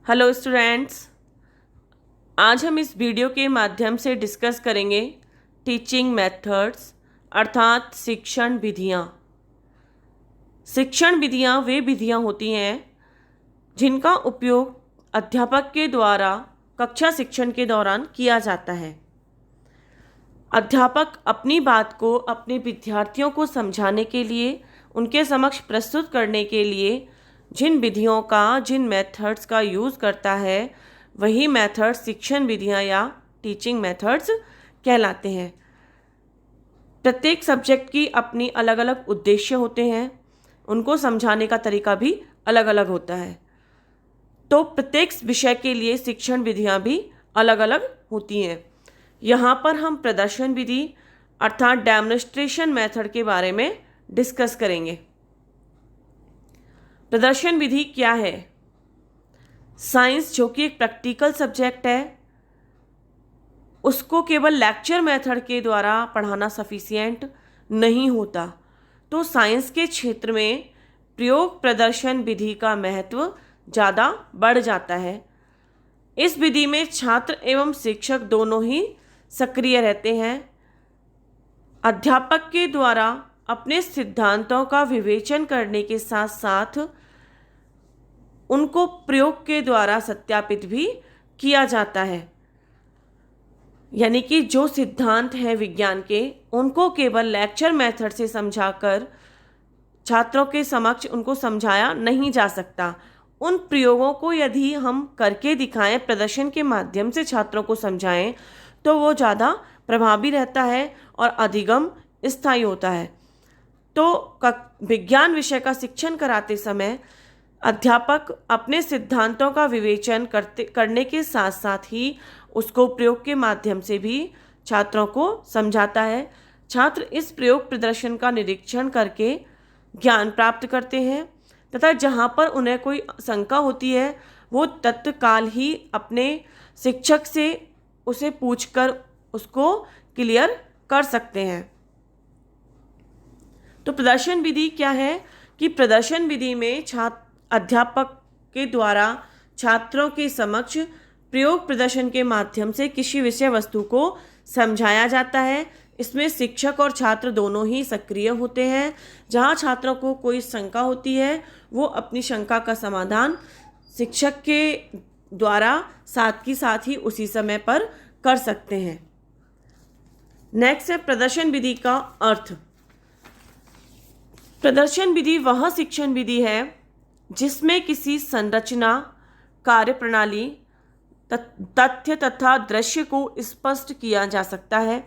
Hello students, आज हम इस वीडियो के माध्यम से डिस्कस करेंगे टीचिंग मेथड्स अर्थात शिक्षण विधियाँ। शिक्षण विधियाँ वे विधियाँ होती हैं जिनका उपयोग अध्यापक के द्वारा कक्षा शिक्षण के दौरान किया जाता है। अध्यापक अपनी बात को अपने विद्यार्थियों को समझाने के लिए, उनके समक्ष प्रस्तुत करने के लिए जिन विधियों का, जिन मेथड्स का यूज़ करता है, वही मेथड्स शिक्षण विधियाँ या टीचिंग मेथड्स कहलाते हैं। प्रत्येक सब्जेक्ट की अपनी अलग अलग उद्देश्य होते हैं, उनको समझाने का तरीका भी अलग अलग होता है। तो प्रत्येक विषय के लिए शिक्षण विधियाँ भी अलग अलग होती हैं। यहाँ पर हम प्रदर्शन विधि अर्थात डेमोन्स्ट्रेशन मेथड के बारे में डिस्कस करेंगे। प्रदर्शन विधि क्या है? साइंस जो कि एक प्रैक्टिकल सब्जेक्ट है, उसको केवल लेक्चर मेथड के द्वारा पढ़ाना सफिशिएंट नहीं होता। तो साइंस के क्षेत्र में प्रयोग प्रदर्शन विधि का महत्व ज़्यादा बढ़ जाता है। इस विधि में छात्र एवं शिक्षक दोनों ही सक्रिय रहते हैं। अध्यापक के द्वारा अपने सिद्धांतों का विवेचन करने के साथ साथ उनको प्रयोग के द्वारा सत्यापित भी किया जाता है। यानी कि जो सिद्धांत हैं विज्ञान के, उनको केवल लेक्चर मेथड से समझाकर छात्रों के समक्ष उनको समझाया नहीं जा सकता। उन प्रयोगों को यदि हम करके दिखाएं, प्रदर्शन के माध्यम से छात्रों को समझाएं, तो वो ज़्यादा प्रभावी रहता है और अधिगम स्थायी होता है। तो विज्ञान विषय का शिक्षण कराते समय अध्यापक अपने सिद्धांतों का विवेचन करने के साथ साथ ही उसको प्रयोग के माध्यम से भी छात्रों को समझाता है। छात्र इस प्रयोग प्रदर्शन का निरीक्षण करके ज्ञान प्राप्त करते हैं तथा जहाँ पर उन्हें कोई शंका होती है, वो तत्काल ही अपने शिक्षक से उसे पूछकर उसको क्लियर कर सकते हैं। तो प्रदर्शन विधि क्या है कि प्रदर्शन विधि में अध्यापक के द्वारा छात्रों के समक्ष प्रयोग प्रदर्शन के माध्यम से किसी विषय वस्तु को समझाया जाता है। इसमें शिक्षक और छात्र दोनों ही सक्रिय होते हैं। जहाँ छात्रों को कोई शंका होती है, वो अपनी शंका का समाधान शिक्षक के द्वारा साथ ही उसी समय पर कर सकते हैं। नेक्स्ट है प्रदर्शन विधि का अर्थ। प्रदर्शन विधि वह शिक्षण विधि है जिसमें किसी संरचना, कार्यप्रणाली, तथ्य तथा दृश्य को स्पष्ट किया जा सकता है।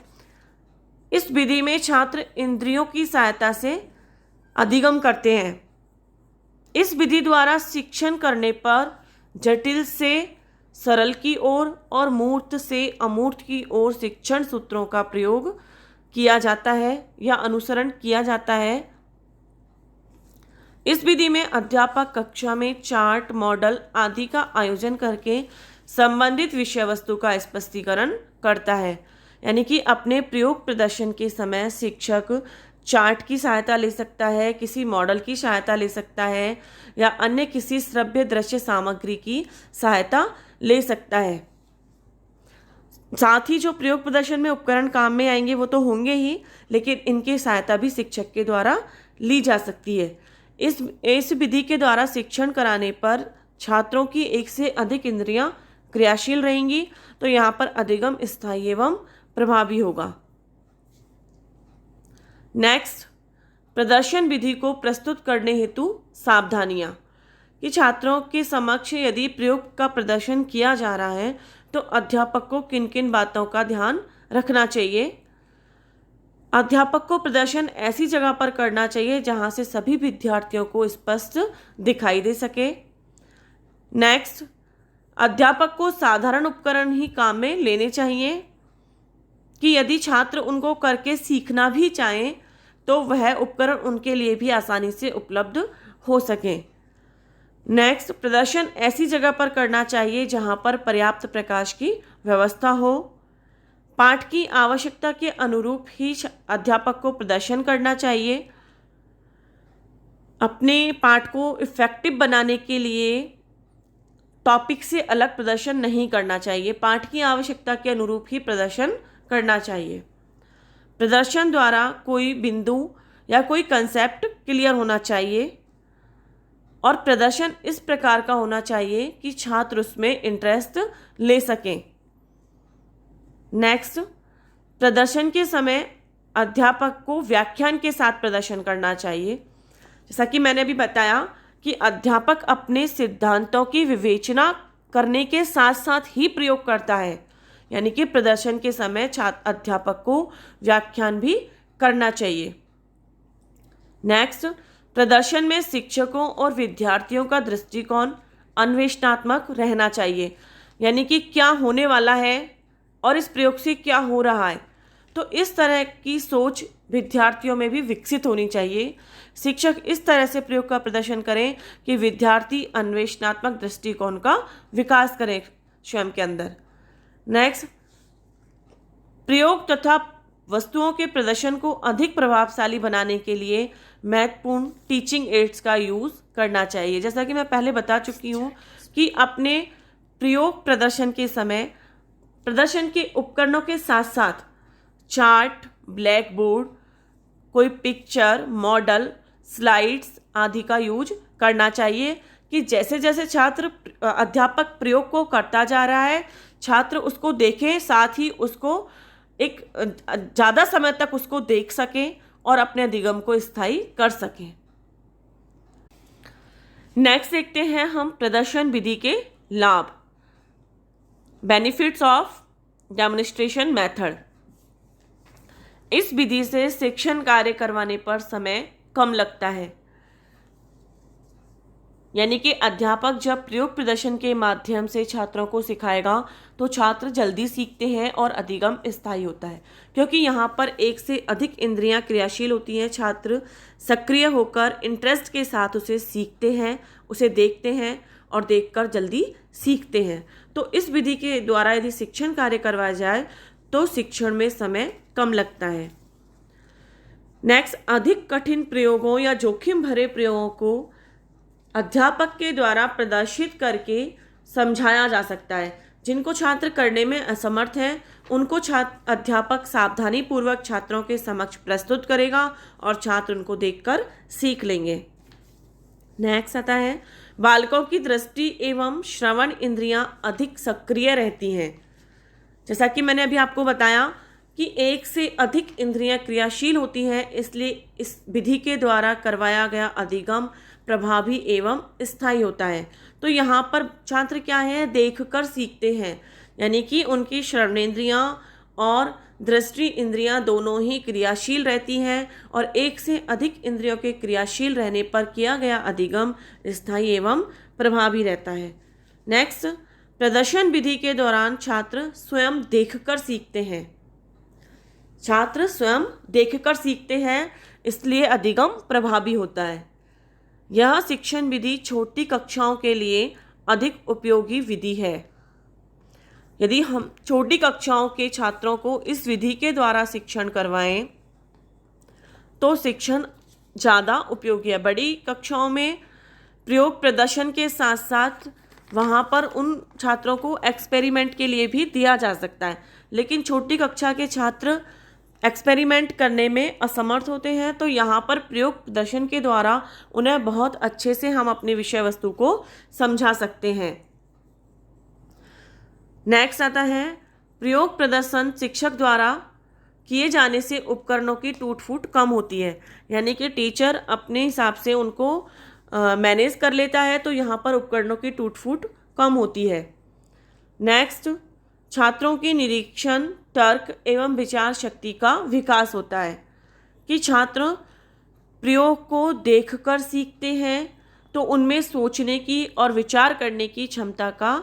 इस विधि में छात्र इंद्रियों की सहायता से अधिगम करते हैं। इस विधि द्वारा शिक्षण करने पर जटिल से सरल की ओर और मूर्त से अमूर्त की ओर शिक्षण सूत्रों का प्रयोग किया जाता है या अनुसरण किया जाता है। इस विधि में अध्यापक कक्षा में चार्ट, मॉडल आदि का आयोजन करके संबंधित विषय वस्तु का स्पष्टीकरण करता है। यानी कि अपने प्रयोग प्रदर्शन के समय शिक्षक चार्ट की सहायता ले सकता है, किसी मॉडल की सहायता ले सकता है या अन्य किसी श्रव्य दृश्य सामग्री की सहायता ले सकता है। साथ ही जो प्रयोग प्रदर्शन में उपकरण काम में आएंगे वो तो होंगे ही, लेकिन इनकी सहायता भी शिक्षक के द्वारा ली जा सकती है। इस विधि के द्वारा शिक्षण कराने पर छात्रों की एक से अधिक इंद्रियां क्रियाशील रहेंगी, तो यहाँ पर अधिगम स्थायी एवं प्रभावी होगा। नेक्स्ट, प्रदर्शन विधि को प्रस्तुत करने हेतु सावधानियाँ। कि छात्रों के समक्ष यदि प्रयोग का प्रदर्शन किया जा रहा है तो अध्यापक को किन किन बातों का ध्यान रखना चाहिए। अध्यापक को प्रदर्शन ऐसी जगह पर करना चाहिए जहां से सभी विद्यार्थियों को स्पष्ट दिखाई दे सके। नेक्स्ट, अध्यापक को साधारण उपकरण ही काम में लेने चाहिए कि यदि छात्र उनको करके सीखना भी चाहें तो वह उपकरण उनके लिए भी आसानी से उपलब्ध हो सके। नेक्स्ट, प्रदर्शन ऐसी जगह पर करना चाहिए जहां पर पर्याप्त प्रकाश की व्यवस्था हो। पाठ की आवश्यकता के अनुरूप ही अध्यापक को प्रदर्शन करना चाहिए। अपने पाठ को इफ़ेक्टिव बनाने के लिए टॉपिक से अलग प्रदर्शन नहीं करना चाहिए, पाठ की आवश्यकता के अनुरूप ही प्रदर्शन करना चाहिए। प्रदर्शन द्वारा कोई बिंदु या कोई कंसेप्ट क्लियर होना चाहिए और प्रदर्शन इस प्रकार का होना चाहिए कि छात्र उसमें इंटरेस्ट ले सकें। नेक्स्ट, प्रदर्शन के समय अध्यापक को व्याख्यान के साथ प्रदर्शन करना चाहिए। जैसा कि मैंने अभी बताया कि अध्यापक अपने सिद्धांतों की विवेचना करने के साथ साथ ही प्रयोग करता है, यानी कि प्रदर्शन के समय छात्र अध्यापक को व्याख्यान भी करना चाहिए। नेक्स्ट, प्रदर्शन में शिक्षकों और विद्यार्थियों का दृष्टिकोण अन्वेषणात्मक रहना चाहिए, यानी कि क्या होने वाला है और इस प्रयोग से क्या हो रहा है, तो इस तरह की सोच विद्यार्थियों में भी विकसित होनी चाहिए। शिक्षक इस तरह से प्रयोग का प्रदर्शन करें कि विद्यार्थी अन्वेषणात्मक दृष्टिकोण का विकास करें स्वयं के अंदर। नेक्स्ट, प्रयोग तथा वस्तुओं के प्रदर्शन को अधिक प्रभावशाली बनाने के लिए महत्वपूर्ण टीचिंग एड्स का यूज़ करना चाहिए। जैसा कि मैं पहले बता चुकी हूँ कि अपने प्रयोग प्रदर्शन के समय प्रदर्शन के उपकरणों के साथ साथ चार्ट, ब्लैक बोर्ड, कोई पिक्चर, मॉडल, स्लाइड्स आदि का यूज करना चाहिए कि जैसे जैसे छात्र अध्यापक प्रयोग को करता जा रहा है, छात्र उसको देखें, साथ ही उसको एक ज़्यादा समय तक उसको देख सकें और अपने अधिगम को स्थायी कर सकें। नेक्स्ट देखते हैं हम प्रदर्शन विधि के लाभ, बेनिफिट्स ऑफ डेमोन्स्ट्रेशन मेथड। इस विधि से शिक्षण कार्य करवाने पर समय कम लगता है, यानी कि अध्यापक जब प्रयोग प्रदर्शन के माध्यम से छात्रों को सिखाएगा तो छात्र जल्दी सीखते हैं और अधिगम स्थायी होता है, क्योंकि यहाँ पर एक से अधिक इंद्रियां क्रियाशील होती हैं। छात्र सक्रिय होकर इंटरेस्ट के साथ उसे सीखते हैं, उसे देखते हैं और देखकर जल्दी सीखते हैं। तो इस विधि के द्वारा यदि शिक्षण कार्य करवाया जाए तो शिक्षण में समय कम लगता है। नेक्स्ट, अधिक कठिन प्रयोगों या जोखिम भरे प्रयोगों को अध्यापक के द्वारा प्रदर्शित करके समझाया जा सकता है। जिनको छात्र करने में असमर्थ हैं उनको अध्यापक सावधानी पूर्वक छात्रों के समक्ष प्रस्तुत करेगा और छात्र उनको देखकर सीख लेंगे। नेक्स्ट आता है, बालकों की दृष्टि एवं श्रवण इंद्रियां अधिक सक्रिय रहती हैं। जैसा कि मैंने अभी आपको बताया कि एक से अधिक इंद्रियां क्रियाशील होती हैं, इसलिए इस विधि के द्वारा करवाया गया अधिगम प्रभावी एवं स्थायी होता है। तो यहाँ पर छात्र क्या है, देखकर सीखते हैं, यानी कि उनकी श्रवणेंद्रियां और दृष्टि इंद्रियां दोनों ही क्रियाशील रहती हैं और एक से अधिक इंद्रियों के क्रियाशील रहने पर किया गया अधिगम स्थायी एवं प्रभावी रहता है। नेक्स्ट, प्रदर्शन विधि के दौरान छात्र स्वयं देखकर सीखते हैं। छात्र स्वयं देखकर सीखते हैं, इसलिए अधिगम प्रभावी होता है। यह शिक्षण विधि छोटी कक्षाओं के लिए अधिक उपयोगी विधि है। यदि हम छोटी कक्षाओं के छात्रों को इस विधि के द्वारा शिक्षण करवाएं तो शिक्षण ज़्यादा उपयोगी है। बड़ी कक्षाओं में प्रयोग प्रदर्शन के साथ साथ वहाँ पर उन छात्रों को एक्सपेरिमेंट के लिए भी दिया जा सकता है, लेकिन छोटी कक्षा के छात्र एक्सपेरिमेंट करने में असमर्थ होते हैं, तो यहाँ पर प्रयोग प्रदर्शन के द्वारा उन्हें बहुत अच्छे से हम अपनी विषय वस्तु को समझा सकते हैं। नेक्स्ट आता है, प्रयोग प्रदर्शन शिक्षक द्वारा किए जाने से उपकरणों की टूट फूट कम होती है, यानी कि टीचर अपने हिसाब से उनको मैनेज कर लेता है, तो यहाँ पर उपकरणों की टूट फूट कम होती है। नेक्स्ट, छात्रों की निरीक्षण, तर्क एवं विचार शक्ति का विकास होता है कि छात्र प्रयोग को देखकर सीखते हैं तो उनमें सोचने की और विचार करने की क्षमता का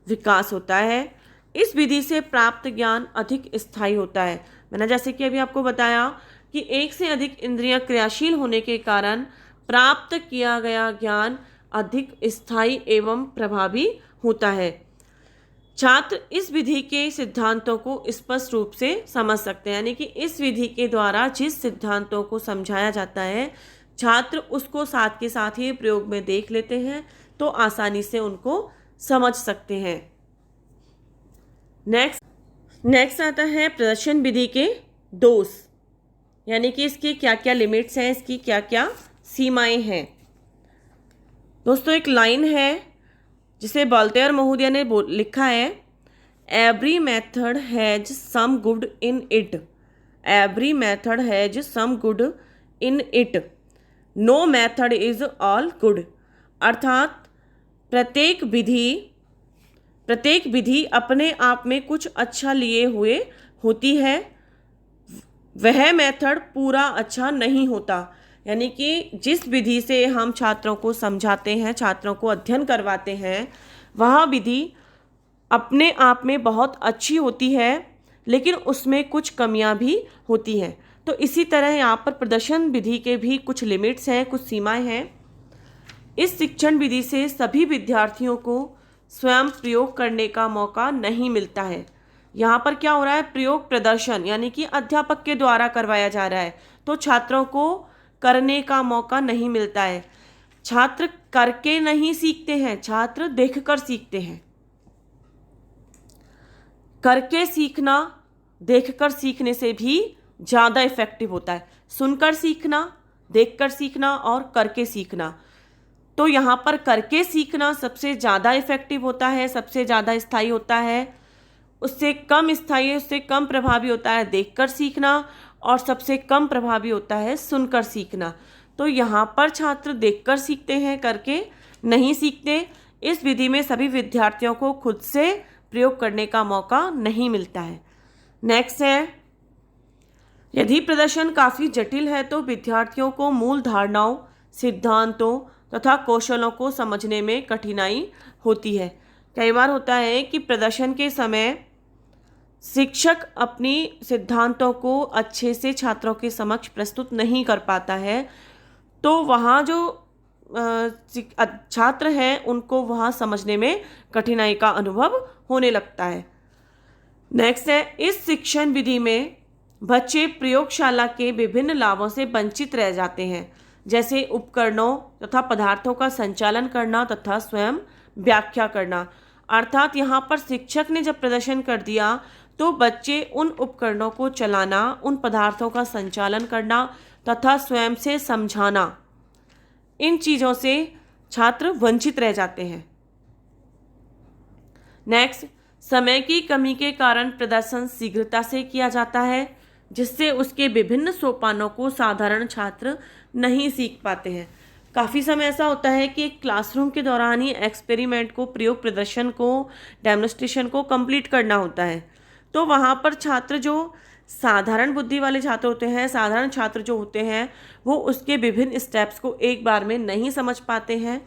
विकास होता है। इस विधि से प्राप्त ज्ञान अधिक स्थायी होता है। मैंने जैसे कि अभी आपको बताया कि एक से अधिक इंद्रियां क्रियाशील होने के कारण प्राप्त किया गया ज्ञान अधिक स्थायी एवं प्रभावी होता है। छात्र इस विधि के सिद्धांतों को स्पष्ट रूप से समझ सकते हैं, यानी कि इस विधि के द्वारा जिस सिद्धांतों को समझाया जाता है छात्र उसको साथ के साथ ही प्रयोग में देख लेते हैं तो आसानी से उनको समझ सकते हैं। नेक्स्ट आता है प्रदर्शन विधि के दोष, यानी कि इसकी क्या क्या लिमिट्स हैं, इसकी क्या क्या सीमाएं हैं। दोस्तों एक लाइन है जिसे वोल्टेयर महोदय ने लिखा है, every method has some good in it, every method has some good in it, no method is all good. अर्थात प्रत्येक विधि अपने आप में कुछ अच्छा लिए हुए होती है, वह मेथड पूरा अच्छा नहीं होता। यानी कि जिस विधि से हम छात्रों को समझाते हैं, छात्रों को अध्ययन करवाते हैं, वह विधि अपने आप में बहुत अच्छी होती है, लेकिन उसमें कुछ कमियां भी होती हैं। तो इसी तरह यहाँ पर प्रदर्शन विधि के भी कुछ लिमिट्स हैं, कुछ सीमाएं हैं। इस शिक्षण विधि से सभी विद्यार्थियों को स्वयं प्रयोग करने का मौका नहीं मिलता है। यहाँ पर क्या हो रहा है, प्रयोग प्रदर्शन यानी कि अध्यापक के द्वारा करवाया जा रहा है, तो छात्रों को करने का मौका नहीं मिलता है। छात्र करके नहीं सीखते हैं, छात्र देखकर सीखते हैं। करके सीखना देखकर सीखने से भी ज़्यादा इफेक्टिव होता है। सुनकर सीखना, देखकर सीखना और करके सीखना, तो यहाँ पर करके सीखना सबसे ज़्यादा इफेक्टिव होता है, सबसे ज़्यादा स्थायी होता है। उससे कम स्थायी, उससे कम प्रभावी होता है देखकर सीखना, और सबसे कम प्रभावी होता है सुनकर सीखना। तो यहाँ पर छात्र देखकर सीखते हैं, करके नहीं सीखते। इस विधि में सभी विद्यार्थियों को खुद से प्रयोग करने का मौका नहीं मिलता है। नेक्स्ट है, यदि प्रदर्शन काफ़ी जटिल है तो विद्यार्थियों को मूल धारणाओं, सिद्धांतों तथा कौशलों को समझने में कठिनाई होती है। कई बार होता है कि प्रदर्शन के समय शिक्षक अपनी सिद्धांतों को अच्छे से छात्रों के समक्ष प्रस्तुत नहीं कर पाता है, तो वहाँ जो छात्र हैं उनको वहाँ समझने में कठिनाई का अनुभव होने लगता है। नेक्स्ट है, इस शिक्षण विधि में बच्चे प्रयोगशाला के विभिन्न लाभों से वंचित रह जाते हैं, जैसे उपकरणों तथा पदार्थों का संचालन करना तथा स्वयं व्याख्या करना। अर्थात यहाँ पर शिक्षक ने जब प्रदर्शन कर दिया तो बच्चे उन उपकरणों को चलाना, उन पदार्थों का संचालन करना तथा स्वयं से समझाना, इन चीज़ों से छात्र वंचित रह जाते हैं। नेक्स्ट, समय की कमी के कारण प्रदर्शन शीघ्रता से किया जाता है, जिससे उसके विभिन्न सोपानों को साधारण छात्र नहीं सीख पाते हैं। काफ़ी समय ऐसा होता है कि क्लासरूम के दौरान ही एक्सपेरिमेंट को, प्रयोग प्रदर्शन को, डेमोन्स्ट्रेशन को कंप्लीट करना होता है, तो वहाँ पर छात्र जो साधारण बुद्धि वाले छात्र होते हैं, साधारण छात्र जो होते हैं, वो उसके विभिन्न स्टेप्स को एक बार में नहीं समझ पाते हैं।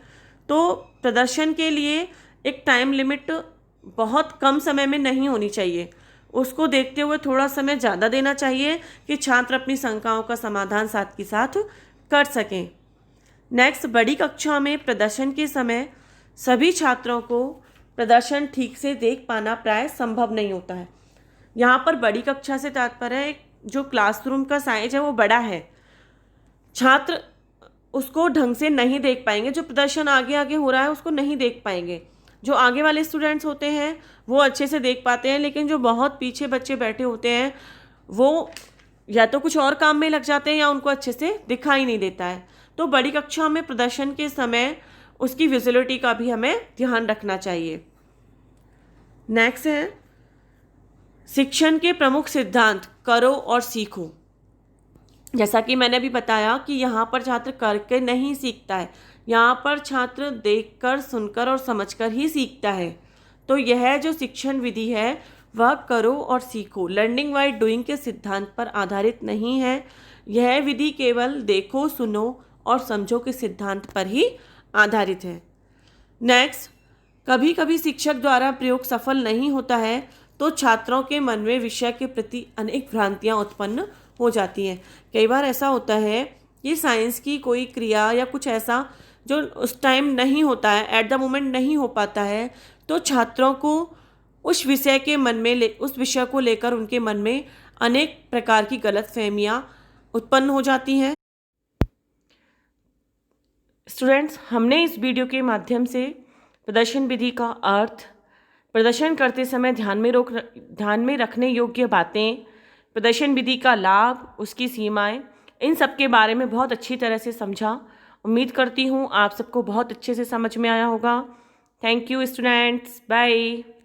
तो प्रदर्शन के लिए एक टाइम लिमिट बहुत कम समय में नहीं होनी चाहिए, उसको देखते हुए थोड़ा समय ज़्यादा देना चाहिए कि छात्र अपनी शंकाओं का समाधान साथ के साथ कर सकें। नेक्स्ट, बड़ी कक्षा में प्रदर्शन के समय सभी छात्रों को प्रदर्शन ठीक से देख पाना प्राय संभव नहीं होता है। यहाँ पर बड़ी कक्षा से तात्पर्य है जो क्लासरूम का साइज है वो बड़ा है, छात्र उसको ढंग से नहीं देख पाएंगे, जो प्रदर्शन आगे आगे हो रहा है उसको नहीं देख पाएंगे। जो आगे वाले स्टूडेंट्स होते हैं वो अच्छे से देख पाते हैं, लेकिन जो बहुत पीछे बच्चे बैठे होते हैं वो या तो कुछ और काम में लग जाते हैं या उनको अच्छे से दिखाई नहीं देता है। तो बड़ी कक्षा में प्रदर्शन के समय उसकी विजुअलिटी का भी हमें ध्यान रखना चाहिए। नेक्स्ट है, शिक्षण के प्रमुख सिद्धांत करो और सीखो। जैसा कि मैंने अभी बताया कि यहाँ पर छात्र करके नहीं सीखता है, यहाँ पर छात्र देखकर, सुनकर और समझकर ही सीखता है। तो यह जो शिक्षण विधि है वह करो और सीखो, लर्निंग बाय डूइंग के सिद्धांत पर आधारित नहीं है। यह विधि केवल देखो, सुनो और समझो के सिद्धांत पर ही आधारित है। नेक्स्ट, कभी कभी शिक्षक द्वारा प्रयोग सफल नहीं होता है तो छात्रों के मन में विषय के प्रति अनेक भ्रांतियाँ उत्पन्न हो जाती हैं। कई बार ऐसा होता है कि साइंस की कोई क्रिया या कुछ ऐसा जो उस टाइम नहीं होता है, एट द मोमेंट नहीं हो पाता है, तो छात्रों को उस विषय के मन में उस विषय को लेकर उनके मन में अनेक प्रकार की गलतफहमियां उत्पन्न हो जाती हैं। स्टूडेंट्स, हमने इस वीडियो के माध्यम से प्रदर्शन विधि का अर्थ, प्रदर्शन करते समय ध्यान में रखने योग्य बातें, प्रदर्शन विधि का लाभ, उसकी सीमाएं, इन सब के बारे में बहुत अच्छी तरह से समझा। उम्मीद करती हूँ आप सबको बहुत अच्छे से समझ में आया होगा। Thank you students, bye.